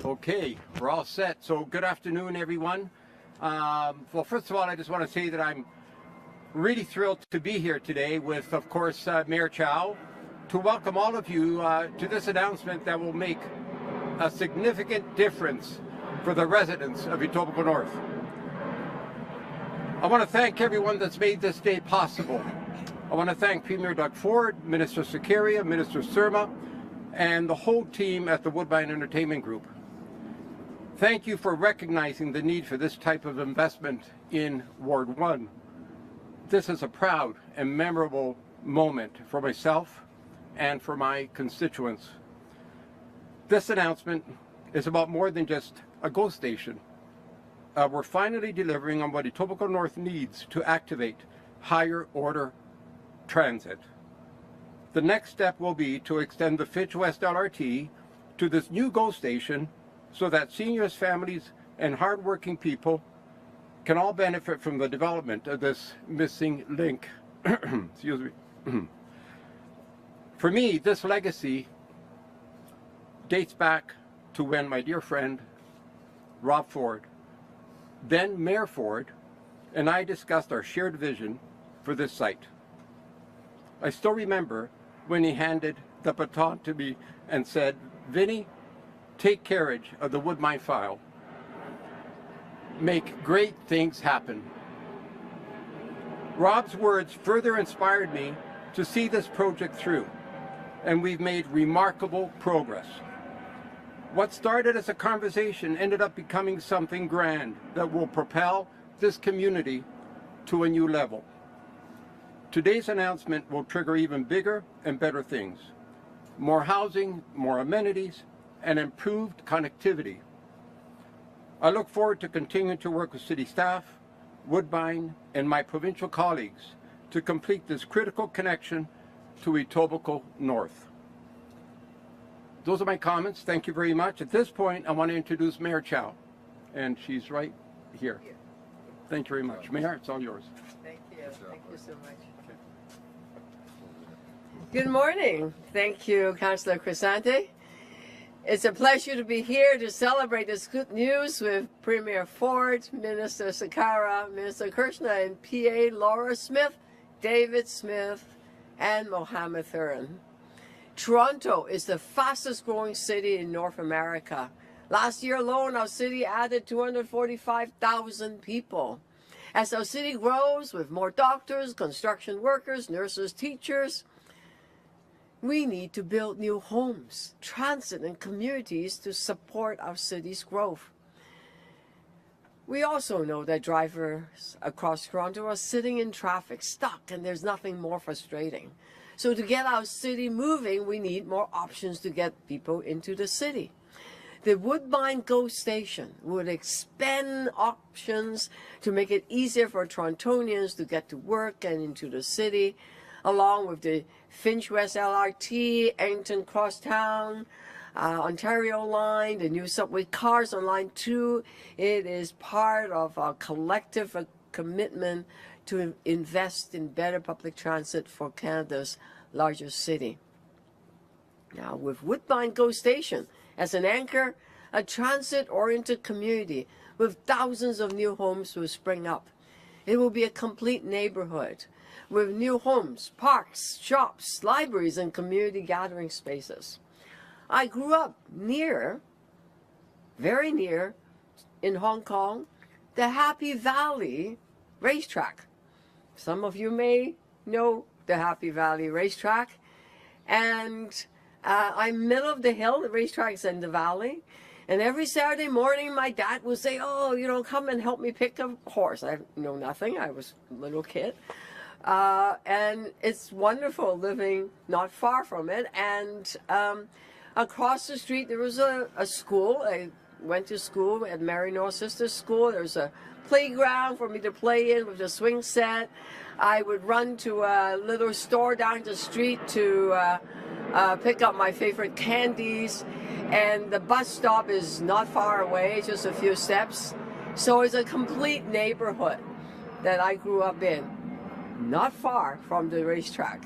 Okay, we're all set. So good afternoon, everyone. Well, first of all, I just want to say that I'm really thrilled to be here today with, of course, Mayor Chow, to welcome all of you to this announcement that will make a significant difference for the residents of Etobicoke North. I want to thank everyone that's made this day possible. I want to thank Premier Doug Ford, Minister Sakaria, Minister Surma, and the whole team at the Woodbine Entertainment Group. Thank you for recognizing the need for this type of investment in Ward 1. This is a proud and memorable moment for myself and for my constituents. This announcement is about more than just a GO station. We're finally delivering on what Etobicoke North needs to activate higher order transit. The next step will be to extend the Fitch West LRT to this new GO station so that seniors, families, and hardworking people can all benefit from the development of this missing link. Excuse me. For me, this legacy dates back to when my dear friend Rob Ford, then Mayor Ford, and I discussed our shared vision for this site. I still remember when he handed the baton to me and said, "Vinny, take carriage of the Woodbine file. Make great things happen." Rob's words further inspired me to see this project through, and we've made remarkable progress. What started as a conversation ended up becoming something grand that will propel this community to a new level. Today's announcement will trigger even bigger and better things. More housing, more amenities, and improved connectivity. I look forward to continuing to work with city staff, Woodbine, and my provincial colleagues to complete this critical connection to Etobicoke North. Those are my comments. Thank you very much. At this point, I want to introduce Mayor Chow, and she's right here. Thank you very much. Mayor, it's all yours. Thank you. Thank you so much. Good morning. Thank you, Councillor Crisante. It's a pleasure to be here to celebrate this good news with Premier Ford, Minister Sakara, Minister Kirshner, and PA Laura Smith, David Smith, and Mohammed Thuran. Toronto is the fastest growing city in North America. Last year alone, our city added 245,000 people. As our city grows with more doctors, construction workers, nurses, teachers, we need to build new homes, transit, and communities to support our city's growth. We also know that drivers across Toronto are sitting in traffic, stuck, and there's nothing more frustrating. So to get our city moving, we need more options to get people into the city. The Woodbine GO station would expand options to make it easier for Torontonians to get to work and into the city, along with the Finch West LRT, Eglinton Crosstown, Ontario line, the new subway cars on line 2. It is part of our collective commitment to invest in better public transit for Canada's largest city. Now, with Woodbine GO station as an anchor, a transit-oriented community with thousands of new homes will spring up. It will be a complete neighborhood with new homes, parks, shops, libraries, and community gathering spaces. I grew up near, very near, in Hong Kong, the Happy Valley racetrack. Some of you may know the Happy Valley racetrack. And I'm middle of the hill, the racetrack's in the valley. And every Saturday morning, my dad would say, "Oh, come and help me pick a horse." I know nothing. I was a little kid. And it's wonderful living not far from it. And across the street, there was a school. I went to school at Mary North Sisters School. There's a playground for me to play in with a swing set. I would run to a little store down the street to pick up my favorite candies. And the bus stop is not far away, just a few steps. So it's a complete neighborhood that I grew up in, not far from the racetrack.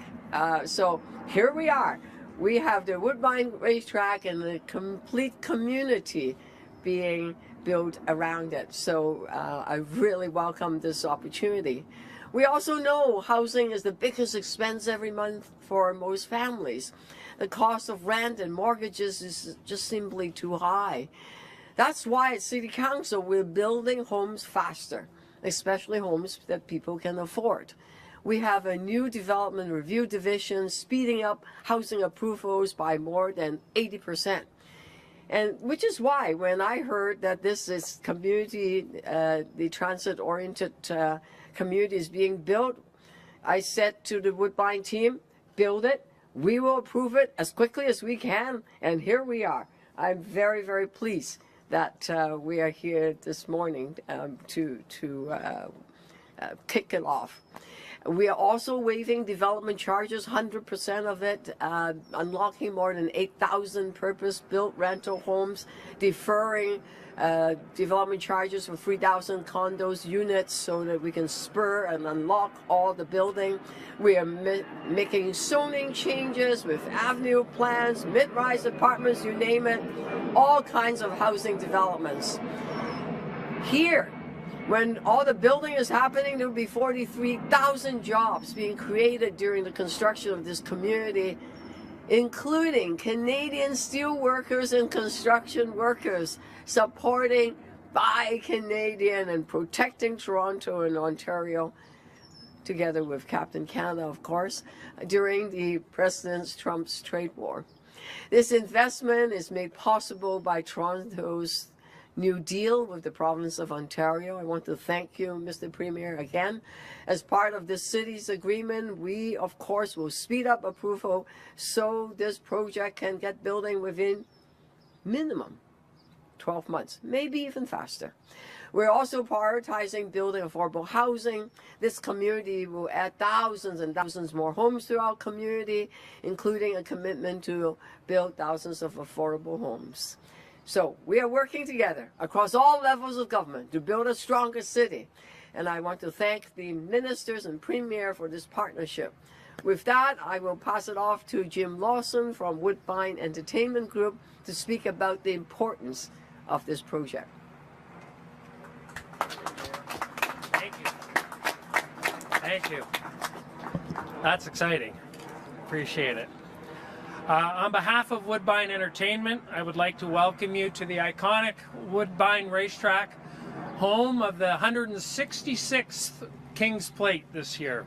So here we are we have the Woodbine racetrack and the complete community being built around it. So I really welcome this opportunity. We also know housing is the biggest expense every month for most families. The cost of rent and mortgages is just simply too high. That's why at City Council we're building homes faster, especially homes that people can afford. We have a new development review division speeding up housing approvals by more than 80%. And which is why when I heard that this is community, the transit-oriented community is being built, I said to the Woodbine team, build it, we will approve it as quickly as we can, and here we are. I'm very, very pleased that we are here this morning to kick it off. We are also waiving development charges, 100% of it, unlocking more than 8,000 purpose-built rental homes, deferring development charges for 3,000 condos units so that we can spur and unlock all the building. We are making zoning changes with avenue plans, mid-rise apartments, you name it, all kinds of housing developments. Here, when all the building is happening, there will be 43,000 jobs being created during the construction of this community, including Canadian steel workers and construction workers, supporting Buy Canadian and protecting Toronto and Ontario, together with Captain Canada, of course, during the President Trump's trade war. This investment is made possible by Toronto's New Deal with the province of Ontario. I want to thank you, Mr. Premier, again. As part of this city's agreement, we, of course, will speed up approval so this project can get building within minimum 12 months, maybe even faster. We're also prioritizing building affordable housing. This community will add thousands and thousands more homes to our community, including a commitment to build thousands of affordable homes. So we are working together across all levels of government to build a stronger city. And I want to thank the ministers and premier for this partnership. With that, I will pass it off to Jim Lawson from Woodbine Entertainment Group to speak about the importance of this project. Thank you. Thank you. That's exciting. Appreciate it. On behalf of Woodbine Entertainment, I would like to welcome you to the iconic Woodbine Racetrack, home of the 166th King's Plate this year.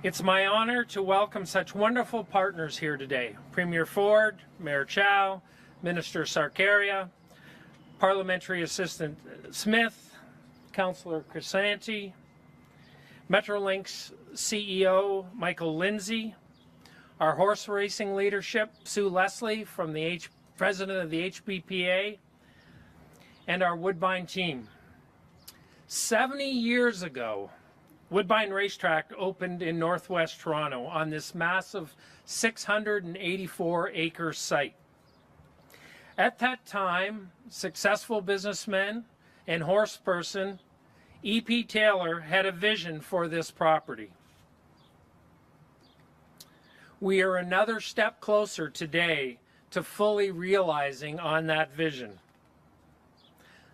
It's my honor to welcome such wonderful partners here today. Premier Ford, Mayor Chow, Minister Sarkaria, Parliamentary Assistant Smith, Councillor Cressanti, Metrolinx CEO Michael Lindsay, our horse racing leadership, Sue Leslie from the President of the HBPA, and our Woodbine team. 70 years ago, Woodbine Racetrack opened in northwest Toronto on this massive 684-acre site. At that time, successful businessman and horse person E.P. Taylor had a vision for this property. We are another step closer today to fully realizing on that vision.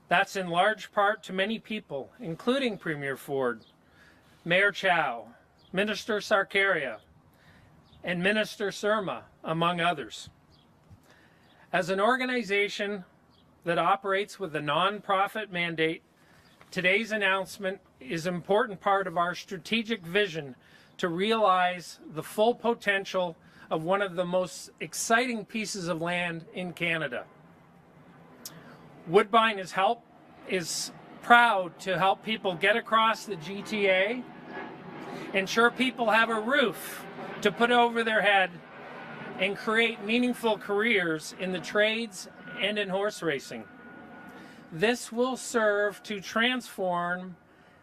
That's in large part to many people, including Premier Ford, Mayor Chow, Minister Sarkaria, and Minister Surma, among others. As an organization that operates with a non-profit mandate, today's announcement is an important part of our strategic vision to realize the full potential of one of the most exciting pieces of land in Canada. Woodbine is proud to help people get across the GTA, ensure people have a roof to put over their head, and create meaningful careers in the trades and in horse racing. This will serve to transform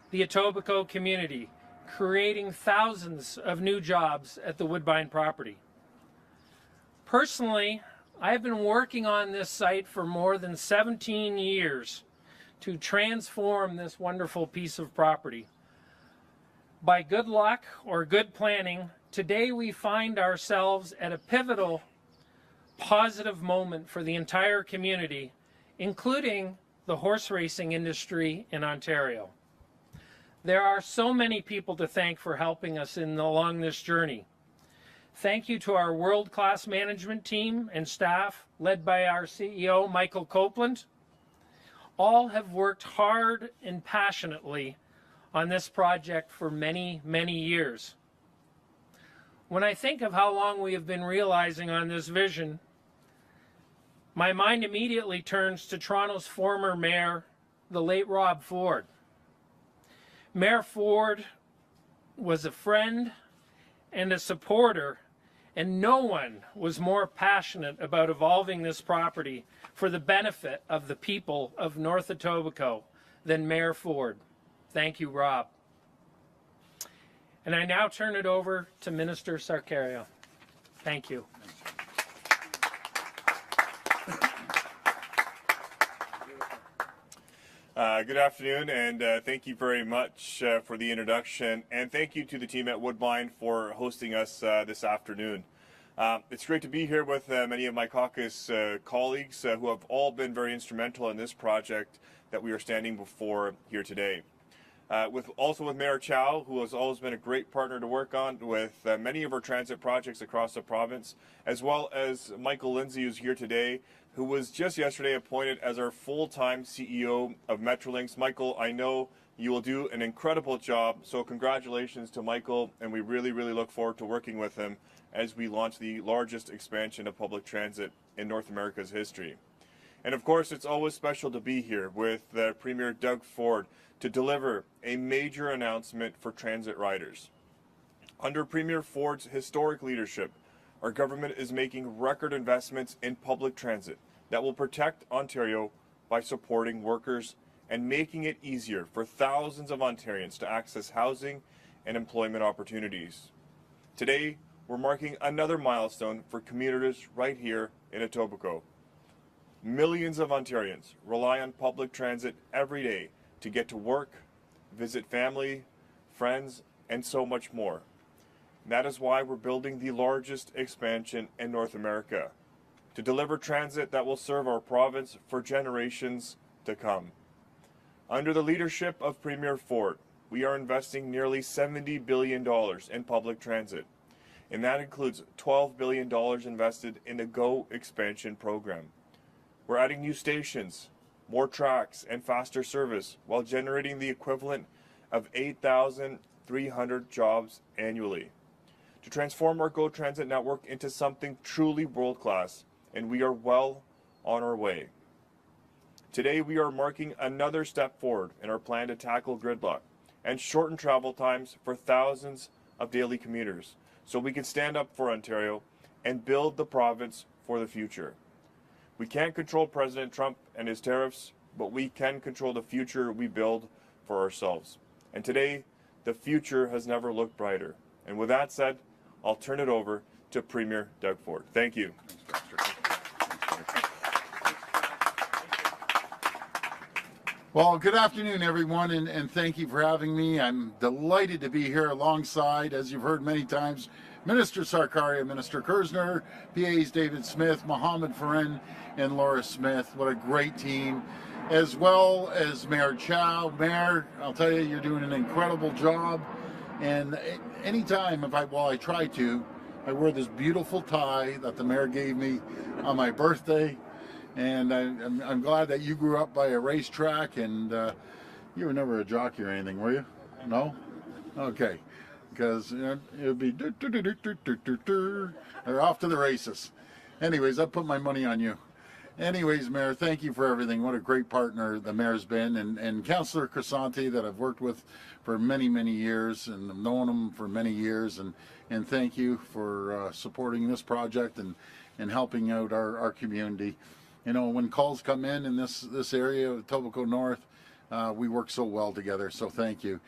the Etobicoke community, creating thousands of new jobs at the Woodbine property. Personally, I have been working on this site for more than 17 years to transform this wonderful piece of property. By good luck or good planning, Today we find ourselves at a pivotal, positive moment for the entire community, including the horse racing industry in Ontario. There are so many people to thank for helping us along this journey. Thank you to our world-class management team and staff, led by our CEO, Michael Copeland. All have worked hard and passionately on this project for many, many years. When I think of how long we have been realizing on this vision, my mind immediately turns to Toronto's former mayor, the late Rob Ford. Mayor Ford was a friend and a supporter, and no one was more passionate about evolving this property for the benefit of the people of North Etobicoke than Mayor Ford. Thank you, Rob. And I now turn it over to Minister Sarkaria. Thank you. Good afternoon, and thank you very much for the introduction, and thank you to the team at Woodbine for hosting us this afternoon. It's great to be here with many of my caucus colleagues who have all been very instrumental in this project that we are standing before here today. Also with Mayor Chow, who has always been a great partner to work on with many of our transit projects across the province, as well as Michael Lindsay, who's here today, who was just yesterday appointed as our full-time CEO of Metrolinx. Michael, I know you will do an incredible job, so congratulations to Michael, and we really, really look forward to working with him as we launch the largest expansion of public transit in North America's history. And of course, it's always special to be here with Premier Doug Ford to deliver a major announcement for transit riders. Under Premier Ford's historic leadership, our government is making record investments in public transit that will protect Ontario by supporting workers and making it easier for thousands of Ontarians to access housing and employment opportunities. Today, we're marking another milestone for commuters right here in Etobicoke. Millions of Ontarians rely on public transit every day to get to work, visit family, friends, and so much more. That is why we're building the largest expansion in North America, to deliver transit that will serve our province for generations to come. Under the leadership of Premier Ford, we are investing nearly $70 billion in public transit, and that includes $12 billion invested in the GO expansion program. We're adding new stations, more tracks, and faster service while generating the equivalent of 8,300 jobs annually to transform our GO Transit network into something truly world-class, and we are well on our way. Today, we are marking another step forward in our plan to tackle gridlock and shorten travel times for thousands of daily commuters so we can stand up for Ontario and build the province for the future. We can't control President Trump and his tariffs, but we can control the future we build for ourselves. And today, the future has never looked brighter. And with that said, I'll turn it over to Premier Doug Ford. Thank you. Well, good afternoon, everyone, and thank you for having me. I'm delighted to be here alongside, as you've heard many times, Minister Sarkaria, Minister Kersner, PAs David Smith, Mohammed Farin, and Laura Smith. What a great team, as well as Mayor Chow. Mayor, I'll tell you, you're doing an incredible job. And anytime, I try to, I wear this beautiful tie that the mayor gave me on my birthday. And I'm glad that you grew up by a racetrack, and you were never a jockey or anything, were you? No? Okay. Because it would be they're off to the races. Anyways, I put my money on you. Anyways, Mayor, thank you for everything. What a great partner the mayor's been, and Councillor Crisante that I've worked with for many, many years, and I've known him for many years, and thank you for supporting this project and helping out our community. You know, when calls come in this area of Etobicoke North, we work so well together, so thank you.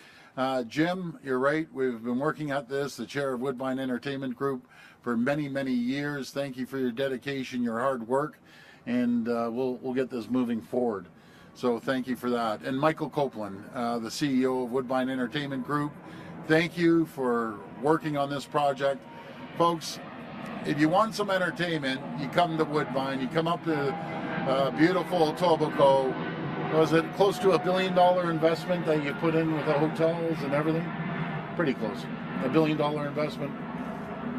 Jim, you're right, we've been working at this, the chair of Woodbine Entertainment Group, for many, many years. Thank you for your dedication, your hard work, and we'll get this moving forward. So thank you for that. And Michael Copeland, the CEO of Woodbine Entertainment Group, thank you for working on this project. Folks, if you want some entertainment, you come to Woodbine, you come up to beautiful Etobicoke. Was it close to $1 billion investment that you put in with the hotels and everything? Pretty close. $1 billion investment,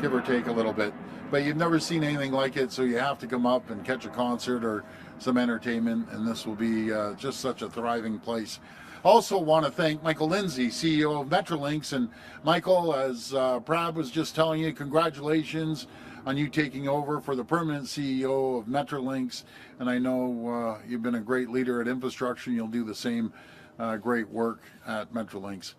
give or take a little bit. But you've never seen anything like it, so you have to come up and catch a concert or some entertainment, and this will be just such a thriving place. Also want to thank Michael Lindsay, CEO of Metrolinx. And Michael, as Prab was just telling you, congratulations on you taking over for the permanent CEO of Metrolinx. And I know you've been a great leader at infrastructure, and you'll do the same great work at Metrolinx.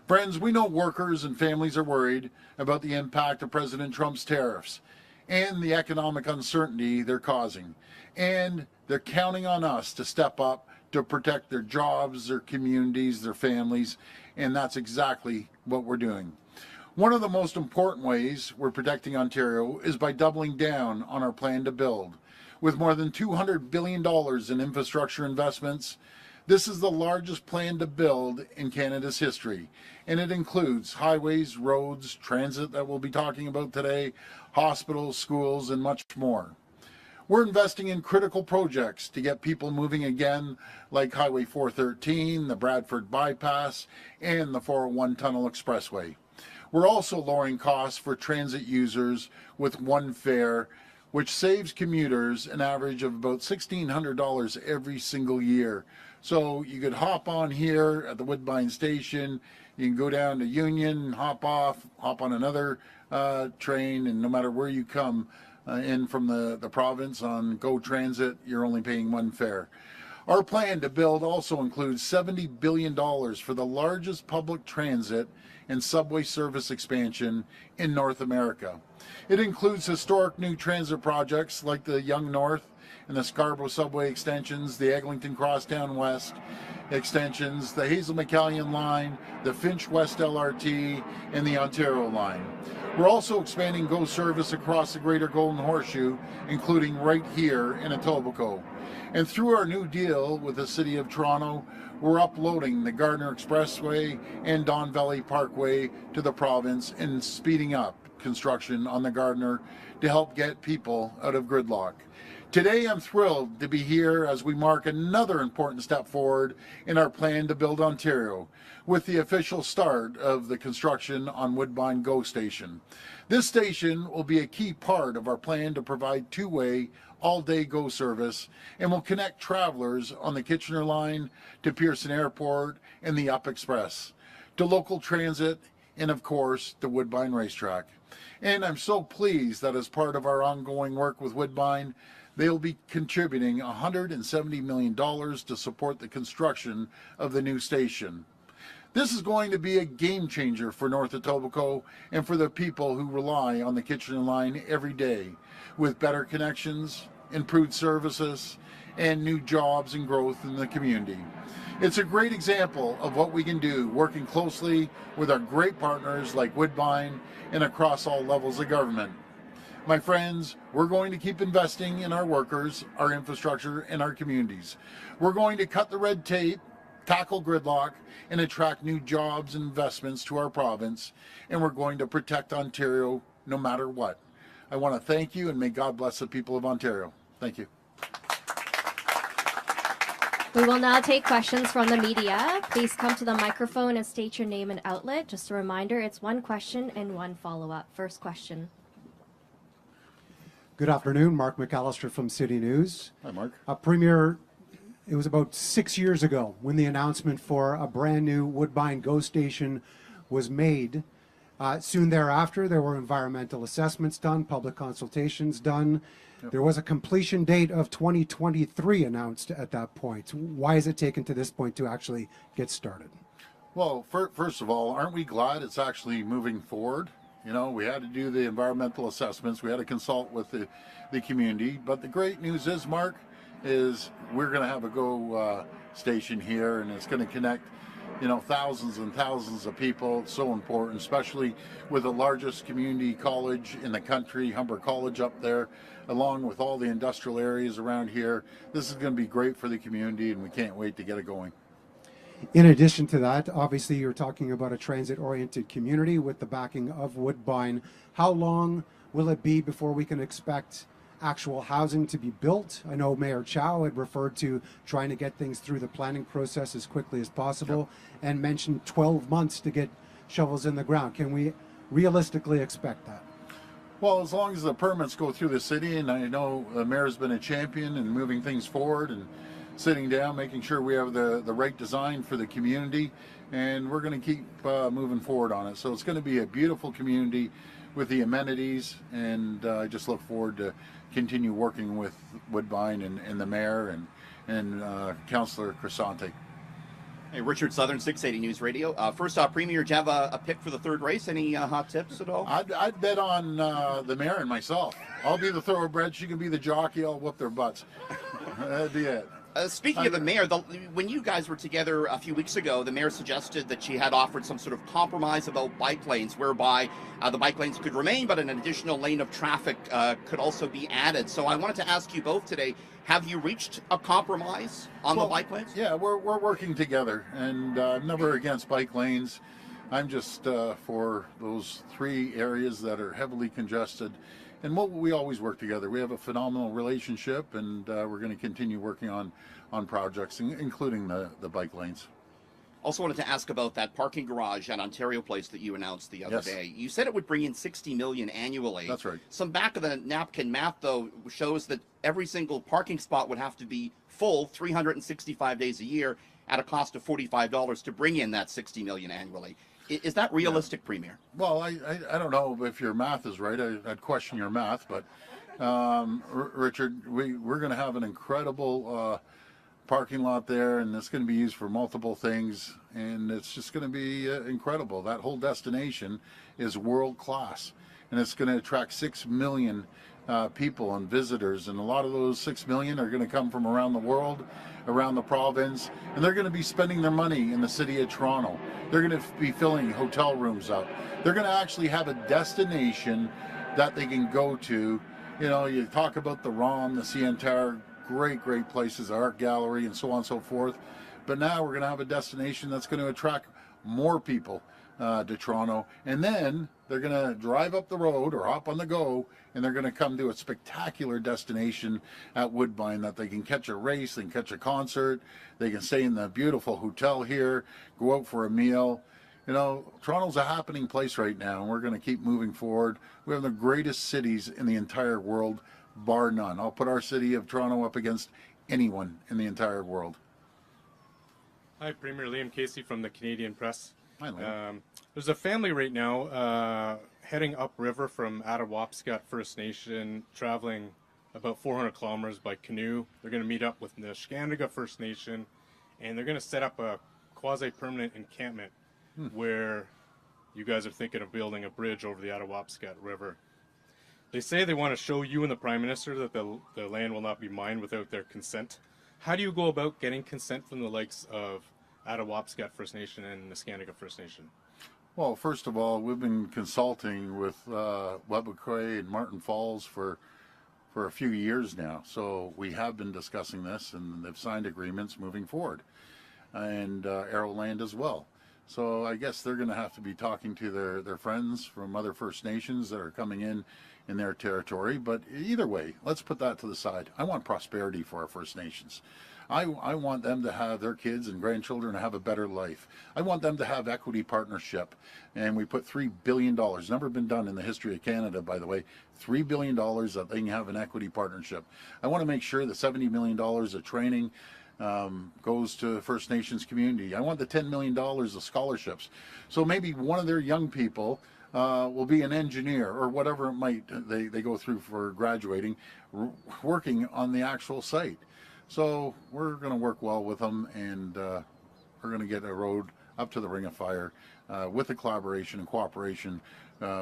Friends, we know workers and families are worried about the impact of President Trump's tariffs and the economic uncertainty they're causing. And they're counting on us to step up to protect their jobs, their communities, their families, and that's exactly what we're doing. One of the most important ways we're protecting Ontario is by doubling down on our plan to build. With more than $200 billion in infrastructure investments, this is the largest plan to build in Canada's history, and it includes highways, roads, transit that we'll be talking about today, hospitals, schools, and much more. We're investing in critical projects to get people moving again, like Highway 413, the Bradford Bypass, and the 401 Tunnel Expressway. We're also lowering costs for transit users with one fare, which saves commuters an average of about $1,600 every single year. So you could hop on here at the Woodbine station, you can go down to Union, hop off, hop on another train, and no matter where you come in from the province on GO Transit, you're only paying one fare. Our plan to build also includes $70 billion for the largest public transit and subway service expansion in North America. It includes historic new transit projects like the Yonge North and the Scarborough subway extensions, the Eglinton Crosstown West extensions, the Hazel McCallion line, the Finch West LRT, and the Ontario line. We're also expanding GO service across the Greater Golden Horseshoe, including right here in Etobicoke. And through our new deal with the City of Toronto, we're uploading the Gardiner Expressway and Don Valley Parkway to the province and speeding up construction on the Gardiner to help get people out of gridlock. Today I'm thrilled to be here as we mark another important step forward in our plan to build Ontario with the official start of the construction on Woodbine GO Station. This station will be a key part of our plan to provide two-way all-day GO service and will connect travelers on the Kitchener line to Pearson Airport and the Up Express, to local transit, and of course the Woodbine Racetrack. And I'm so pleased that as part of our ongoing work with Woodbine, they'll be contributing $170 million to support the construction of the new station. This is going to be a game changer for North Etobicoke and for the people who rely on the Kitchener line every day, with better connections, improved services, and new jobs and growth in the community. It's a great example of what we can do working closely with our great partners like Woodbine and across all levels of government. My friends, we're going to keep investing in our workers, our infrastructure, and our communities. We're going to cut the red tape, tackle gridlock, and attract new jobs and investments to our province, and we're going to protect Ontario no matter what. I want to thank you, and may God bless the people of Ontario. Thank you. We will now take questions from the media. Please come to the microphone and state your name and outlet. Just a reminder, it's one question and one follow-up. First question. Good afternoon, Mark McAllister from City News. Hi, Mark. Premier, it was about 6 years ago when the announcement for a brand new Woodbine GO Station was made. Soon thereafter, there were environmental assessments done, public consultations done. Yep. There was a completion date of 2023 announced at that point. Why has it taken to this point to actually get started? Well, first of all, aren't we glad it's actually moving forward? You know, we had to do the environmental assessments. We had to consult with the community. But the great news is, Mark, is we're going to have a GO station here, and it's going to connect, you know, thousands and thousands of people. It's so important, especially with the largest community college in the country, Humber College up there, along with all the industrial areas around here. This is going to be great for the community, and we can't wait to get it going. In addition to that, obviously you're talking about a transit-oriented community with the backing of Woodbine. How long will it be before we can expect actual housing to be built? I know Mayor Chow had referred to trying to get things through the planning process as quickly as possible and mentioned 12 months to get shovels in the ground. Can we realistically expect that? Well, as long as the permits go through the city, and I know the mayor's been a champion in moving things forward and sitting down, making sure we have the right design for the community, and we're going to keep moving forward on it. So it's going to be a beautiful community with the amenities, and I just look forward to continue working with Woodbine and the mayor and Councillor Crisante. Hey, Richard, Southern 680 News Radio. First off, Premier, do you have a pick for the third race? Any hot tips at all? I'd bet on the mayor and myself. I'll be the thoroughbred. She can be the jockey. I'll whoop their butts. That'd be it. Speaking of the mayor, when you guys were together a few weeks ago, the mayor suggested that she had offered some sort of compromise about bike lanes, whereby the bike lanes could remain, but an additional lane of traffic could also be added. So I wanted to ask you both today, have you reached a compromise on the bike lanes? Yeah, we're working together, and I'm never against bike lanes. I'm just for those 3 areas that are heavily congested. And we always work together. We have a phenomenal relationship, and we're going to continue working on projects, including the bike lanes. Also wanted to ask about that parking garage at Ontario Place that you announced the other day. You said it would bring in $60 million annually. That's right. Some back of the napkin math, though, shows that every single parking spot would have to be full 365 days a year at a cost of $45 to bring in that $60 million annually. Is that realistic, Premier? Well, I don't know if your math is right. I'd question your math, but Richard, we're going to have an incredible parking lot there, and it's going to be used for multiple things, and it's just going to be incredible. That whole destination is world class, and it's going to attract 6 million people and visitors, and a lot of those 6 million are going to come from around the world, around the province, and they're going to be spending their money in the city of Toronto. They're going to be filling hotel rooms up. They're going to actually have a destination that they can go to. You know, you talk about the ROM, the CN Tower, great places, art gallery, and so on and so forth. But now we're going to have a destination that's going to attract more people to Toronto, and then they're going to drive up the road or hop on the go, and they're going to come to a spectacular destination at Woodbine that they can catch a race, they can catch a concert, they can stay in the beautiful hotel here, go out for a meal. You know, Toronto's a happening place right now, and we're going to keep moving forward. We have the greatest cities in the entire world, bar none. I'll put our city of Toronto up against anyone in the entire world. Hi, Premier Liam Casey from the Canadian Press. Hi, Liam. There's a family right now heading upriver from Attawapscut First Nation, traveling about 400 kilometers by canoe. They're going to meet up with the Neskantaga First Nation, and they're going to set up a quasi-permanent encampment where you guys are thinking of building a bridge over the Attawapscut River. They say they want to show you and the Prime Minister that the land will not be mined without their consent. How do you go about getting consent from the likes of Attawapscut First Nation and Neskantaga First Nation? Well, first of all, we've been consulting with Webequie and Martin Falls for a few years now. So we have been discussing this, and they've signed agreements moving forward, and Arrowland as well. So I guess they're going to have to be talking to their friends from other First Nations that are coming in their territory. But either way, let's put that to the side. I want prosperity for our First Nations. I want them to have their kids and grandchildren to have a better life. I want them to have equity partnership. And we put $3 billion, never been done in the history of Canada, by the way, $3 billion that they can have an equity partnership. I want to make sure that $70 million of training goes to First Nations community. I want the $10 million of scholarships. So maybe one of their young people will be an engineer or whatever it might they go through for graduating, working on the actual site. So we're going to work well with them, and we're going to get a road up to the Ring of Fire with the collaboration and cooperation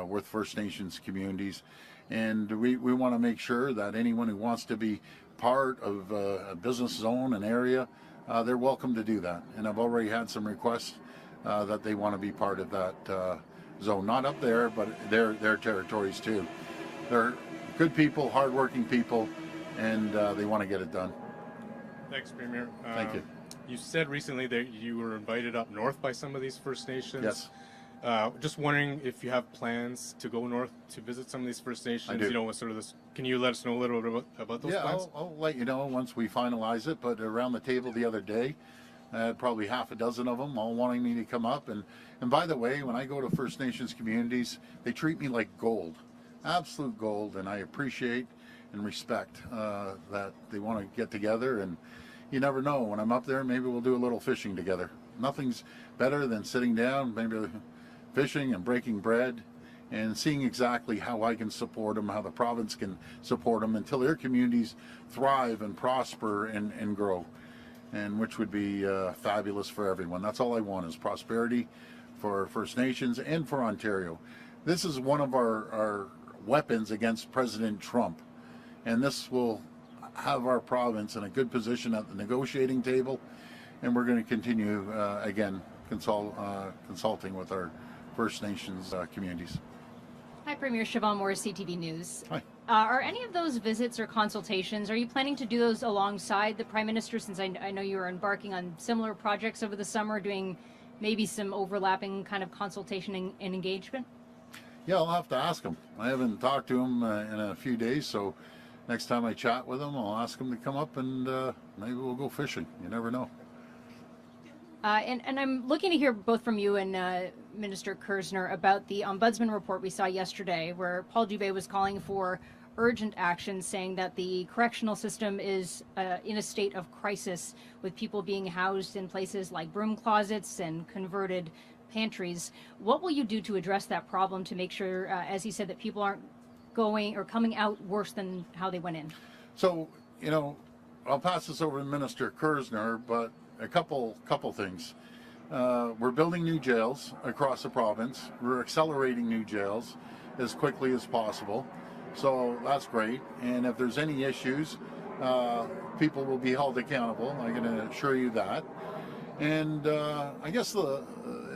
with First Nations communities. And we want to make sure that anyone who wants to be part of a business zone, an area, they're welcome to do that. And I've already had some requests that they want to be part of that zone. Not up there, but their territories too. They're good people, hardworking people, and they want to get it done. Thanks, Premier. Thank you. You said recently that you were invited up north by some of these First Nations. Yes. Just wondering if you have plans to go north to visit some of these First Nations. I do. You know, what sort of this? Can you let us know a little bit about those plans? I'll let you know once we finalize it. But around the table the other day, I had probably half a dozen of them all wanting me to come up. And by the way, when I go to First Nations communities, they treat me like gold, absolute gold, and I appreciate and respect that they want to get together. And you never know, when I'm up there, maybe we'll do a little fishing together. Nothing's better than sitting down, maybe fishing and breaking bread and seeing exactly how I can support them, how the province can support them until their communities thrive and prosper and grow, and which would be fabulous for everyone. That's all I want, is prosperity for First Nations and for Ontario. This is one of our weapons against President Trump, and this will have our province in a good position at the negotiating table, and we're going to continue again consulting with our First Nations communities. Hi, Premier Siobhan Morris, CTV News. Hi. Are any of those visits or consultations, are you planning to do those alongside the Prime Minister, since I know you are embarking on similar projects over the summer, doing maybe some overlapping kind of consultation and engagement? Yeah, I'll have to ask him. I haven't talked to him in a few days, so next time I chat with him, I'll ask him to come up and maybe we'll go fishing. You never know. And I'm looking to hear both from you and Minister Kersner about the Ombudsman report we saw yesterday, where Paul Dubé was calling for urgent action, saying that the correctional system is in a state of crisis, with people being housed in places like broom closets and converted pantries. What will you do to address that problem to make sure, as he said, that people aren't going or coming out worse than how they went in? So, you know, I'll pass this over to Minister Kersner, but a couple things. We're building new jails across the province. We're accelerating new jails as quickly as possible. So that's great. And if there's any issues, people will be held accountable. I can assure you that. And I guess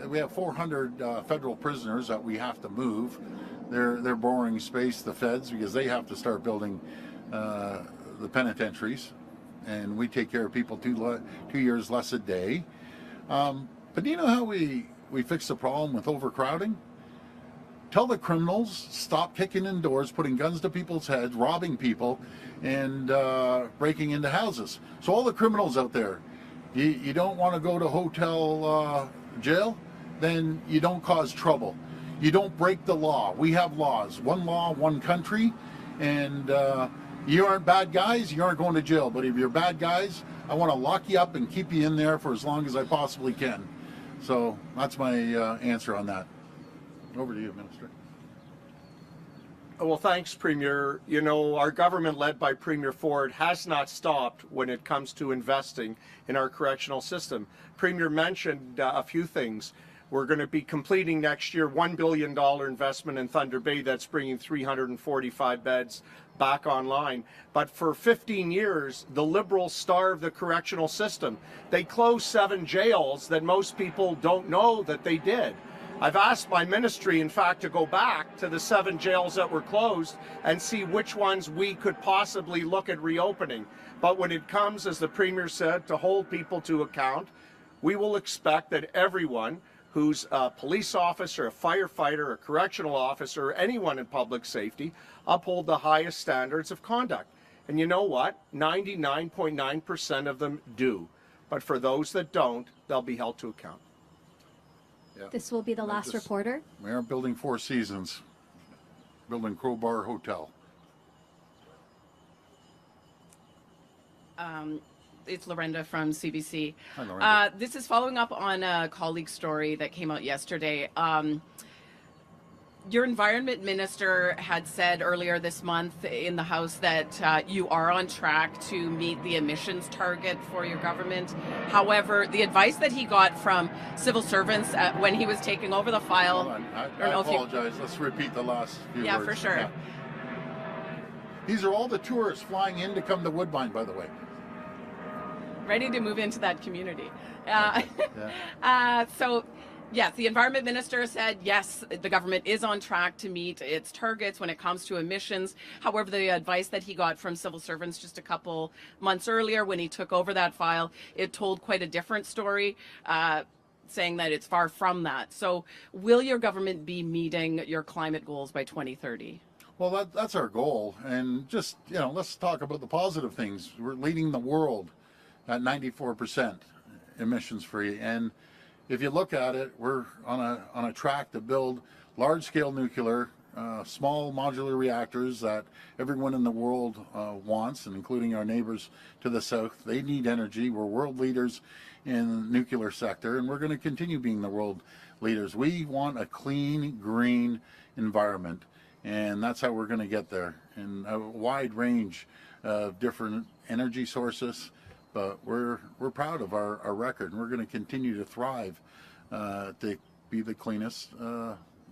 we have 400 federal prisoners that we have to move. They're borrowing space, the feds, because they have to start building the penitentiaries. And we take care of people 2 years less a day. But do you know how we fix the problem with overcrowding? Tell the criminals, stop kicking in doors, putting guns to people's heads, robbing people, and breaking into houses. So all the criminals out there, you don't want to go to hotel jail? Then you don't cause trouble. You don't break the law. We have laws. One law, one country, and you aren't bad guys, you aren't going to jail. But if you're bad guys, I want to lock you up and keep you in there for as long as I possibly can. So that's my answer on that. Over to you, Minister. Well, thanks, Premier. You know, our government, led by Premier Ford, has not stopped when it comes to investing in our correctional system. Premier mentioned a few things. We're going to be completing next year $1 billion investment in Thunder Bay that's bringing 345 beds back online. But for 15 years, the Liberals starved the correctional system. They closed 7 jails that most people don't know that they did. I've asked my ministry, in fact, to go back to the 7 jails that were closed and see which ones we could possibly look at reopening. But when it comes, as the Premier said, to hold people to account, we will expect that everyone who's a police officer, a firefighter, a correctional officer, or anyone in public safety, uphold the highest standards of conduct. And you know what? 99.9% of them do. But for those that don't, they'll be held to account. Yeah. This will be the last reporter. We aren't building Four Seasons, building Crowbar Hotel. It's Lorenda from CBC. Hi, Lorenda. This is following up on a colleague story that came out yesterday. Your environment minister had said earlier this month in the House that you are on track to meet the emissions target for your government. However, the advice that he got from civil servants when he was taking over the file... Hold on. I apologize. Let's repeat the last few words. Yeah, for sure. Yeah. These are all the tourists flying in to come to Woodbine, by the way. Ready to move into that community. Yeah. So Yes, the Environment Minister said yes, the government is on track to meet its targets when it comes to emissions. However, the advice that he got from civil servants just a couple months earlier when he took over that file, it told quite a different story, saying that it's far from that. So will your government be meeting your climate goals by 2030? Well, that's our goal. And just, let's talk about the positive things. We're leading the world at 94% emissions free. And if you look at it, we're on a track to build large-scale nuclear, small modular reactors that everyone in the world wants, and including our neighbors to the south. They need energy. We're world leaders in the nuclear sector, and we're going to continue being the world leaders. We want a clean, green environment, and that's how we're going to get there. In a wide range of different energy sources. But we're proud of our record, and we're going to continue to thrive to be the cleanest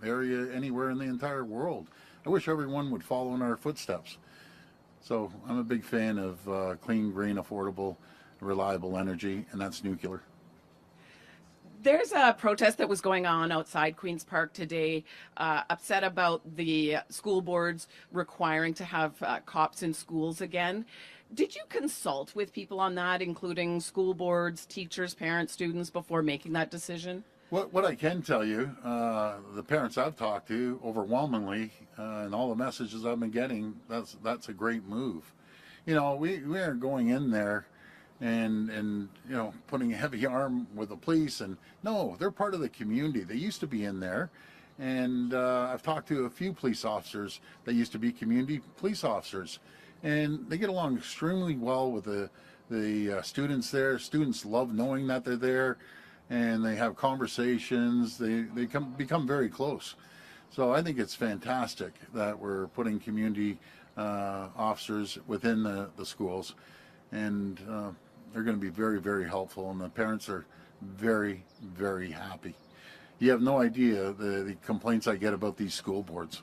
area anywhere in the entire world. I wish everyone would follow in our footsteps. So I'm a big fan of clean, green, affordable, reliable energy, and that's nuclear. There's a protest that was going on outside Queen's Park today, upset about the school boards requiring to have cops in schools again. Did you consult with people on that, including school boards, teachers, parents, students, before making that decision? What I can tell you, the parents I've talked to overwhelmingly, and all the messages I've been getting, that's a great move. We aren't going in there and putting a heavy arm with the police. And no, they're part of the community. They used to be in there. And I've talked to a few police officers that used to be community police officers. And they get along extremely well with the students there. Students love knowing that they're there, and they have conversations. They become very close. So I think it's fantastic that we're putting community officers within the schools, and they're going to be very, very helpful, and the parents are very, very happy. You have no idea the complaints I get about these school boards.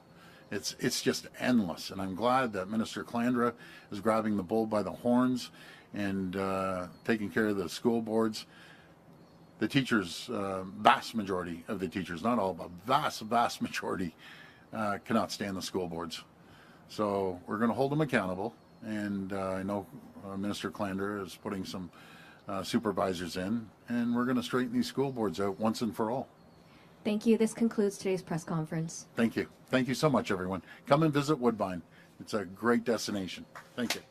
It's just endless, and I'm glad that Minister Calandra is grabbing the bull by the horns and taking care of the school boards. The teachers, vast majority of the teachers, not all, but vast majority, cannot stand the school boards. So we're going to hold them accountable, and I know Minister Calandra is putting some supervisors in, and we're going to straighten these school boards out once and for all. Thank you. This concludes today's press conference. Thank you. Thank you so much, everyone. Come and visit Woodbine. It's a great destination. Thank you.